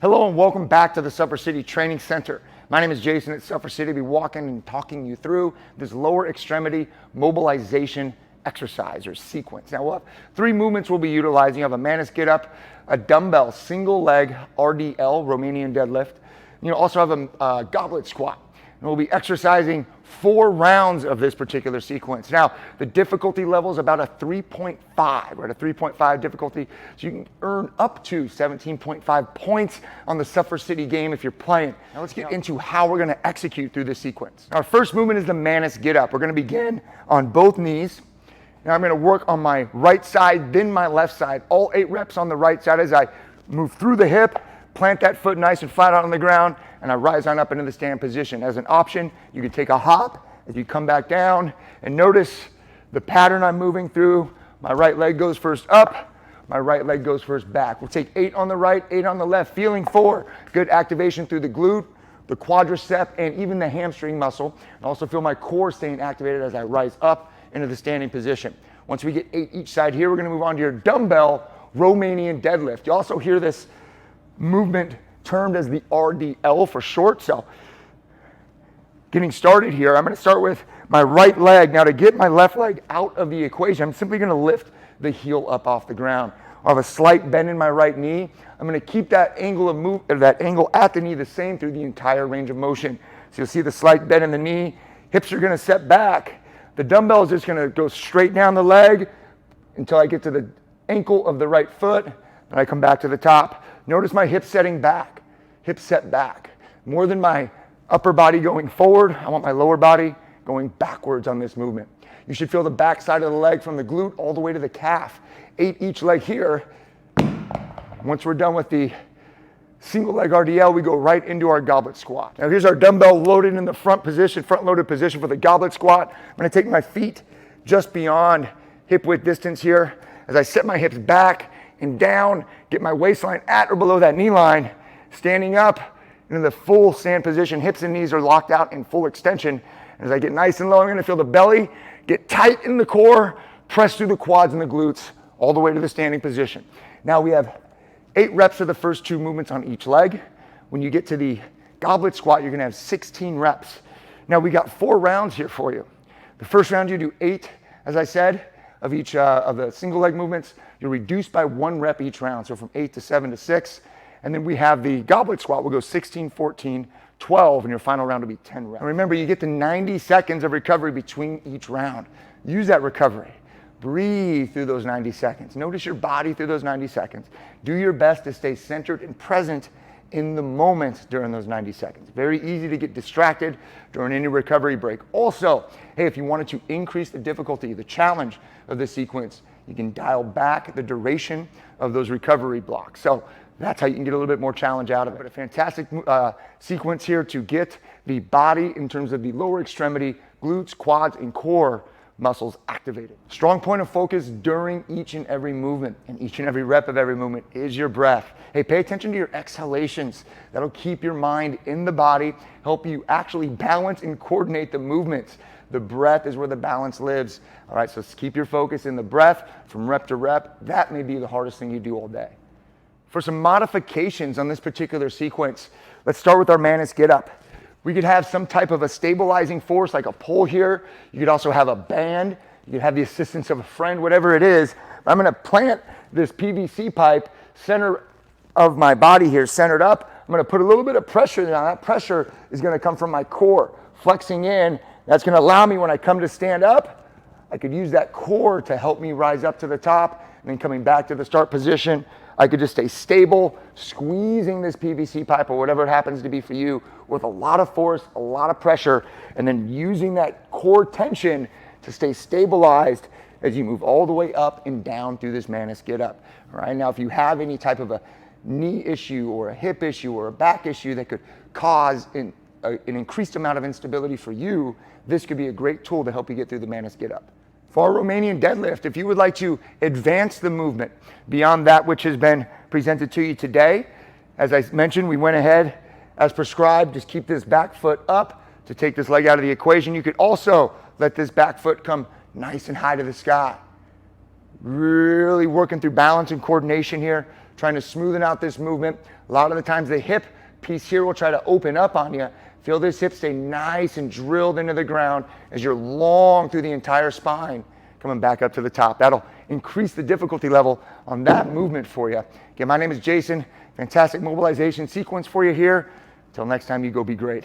Hello and welcome back to the Suffer City Training Center. My name is Jason at Suffer City. I'll be walking and talking you through this lower extremity mobilization exercise or sequence. Now we'll have three movements we'll be utilizing. You have a Mantis Get Up, a dumbbell single leg RDL, Romanian deadlift. You also have a Goblet Squat. And we'll be exercising 4 rounds of this particular sequence. Now, the difficulty level is about a 3.5. We're at a 3.5 difficulty, so you can earn up to 17.5 points on the Suffer City game if you're playing. Now let's get into how we're gonna execute through this sequence. Our first movement is the Mantis Get Up. We're gonna begin on both knees. Now I'm gonna work on my right side, then my left side. All 8 reps on the right side as I move through the hip, plant that foot nice and flat out on the ground, and I rise on up into the stand position. As an option, you can take a hop as you come back down, and notice the pattern I'm moving through. My right leg goes first up, my right leg goes first back. We'll take 8 on the right, 8 on the left, feeling 4. Good activation through the glute, the quadricep, and even the hamstring muscle. And also feel my core staying activated as I rise up into the standing position. Once we get 8 each side here, we're gonna move on to your dumbbell Romanian deadlift. You also hear this movement termed as the RDL for short. So getting started here, I'm going to start with my right leg. Now to get my left leg out of the equation, I'm simply going to lift the heel up off the ground. I'll have a slight bend in my right knee. I'm going to keep that angle at the knee the same through the entire range of motion. So you'll see the slight bend in the knee. Hips are going to set back. The dumbbell is just going to go straight down the leg until I get to the ankle of the right foot, and I come back to the top. Notice my hips setting back, hips set back. More than my upper body going forward, I want my lower body going backwards on this movement. You should feel the back side of the leg from the glute all the way to the calf. 8 each leg here. Once we're done with the single leg RDL, we go right into our Goblet Squat. Now here's our dumbbell loaded in the front position, front loaded position for the Goblet Squat. I'm gonna take my feet just beyond hip width distance here. As I set my hips back and down, get my waistline at or below that knee line, standing up into the full stand position. Hips and knees are locked out in full extension. As I get nice and low, I'm gonna feel the belly get tight in the core, press through the quads and the glutes, all the way to the standing position. Now we have 8 reps of the first 2 movements on each leg. When you get to the Goblet Squat, you're gonna have 16 reps. Now we got 4 rounds here for you. The first round you do 8, as I said, of each of the single leg movements. You're reduced by 1 rep each round, so from 8 to 7 to 6. And then we have the Goblet Squat. We'll go 16, 14, 12, and your final round will be 10 reps. And remember, you get to 90 seconds of recovery between each round. Use that recovery. Breathe through those 90 seconds. Notice your body through those 90 seconds. Do your best to stay centered and present in the moment during those 90 seconds. Very easy to get distracted during any recovery break. Also, hey, if you wanted to increase the difficulty, the challenge of this sequence, you can dial back the duration of those recovery blocks. So that's how you can get a little bit more challenge out of it. But a fantastic sequence here to get the body in terms of the lower extremity, glutes, quads, and core muscles activated. Strong point of focus during each and every movement, and each and every rep of every movement is your breath. Hey, pay attention to your exhalations. That'll keep your mind in the body, help you actually balance and coordinate the movements. The breath is where the balance lives. All right, so keep your focus in the breath from rep to rep. That may be the hardest thing you do all day. For some modifications on this particular sequence, let's start with our Mantis Get Up. We could have some type of a stabilizing force like a pull here. You could also have a band. You could have the assistance of a friend, whatever it is. I'm gonna plant this PVC pipe center of my body here, centered up. I'm gonna put a little bit of pressure down. That pressure is gonna come from my core, flexing in. That's gonna allow me when I come to stand up, I could use that core to help me rise up to the top, and then coming back to the start position, I could just stay stable, squeezing this PVC pipe or whatever it happens to be for you with a lot of force, a lot of pressure, and then using that core tension to stay stabilized as you move all the way up and down through this Mantis Get Up. All right, now if you have any type of a knee issue or a hip issue or a back issue that could cause an increased amount of instability for you, this could be a great tool to help you get through the Mantis Get Up. For our Romanian deadlift, if you would like to advance the movement beyond that which has been presented to you today, as I mentioned, we went ahead as prescribed, just keep this back foot up to take this leg out of the equation. You could also let this back foot come nice and high to the sky. Really working through balance and coordination here, trying to smoothen out this movement. A lot of the times the hip piece here will try to open up on you. Feel this hip stay nice and drilled into the ground as you're long through the entire spine, coming back up to the top. That'll increase the difficulty level on that movement for you. Again, my name is Jason. Fantastic mobilization sequence for you here. Until next time, you go be great.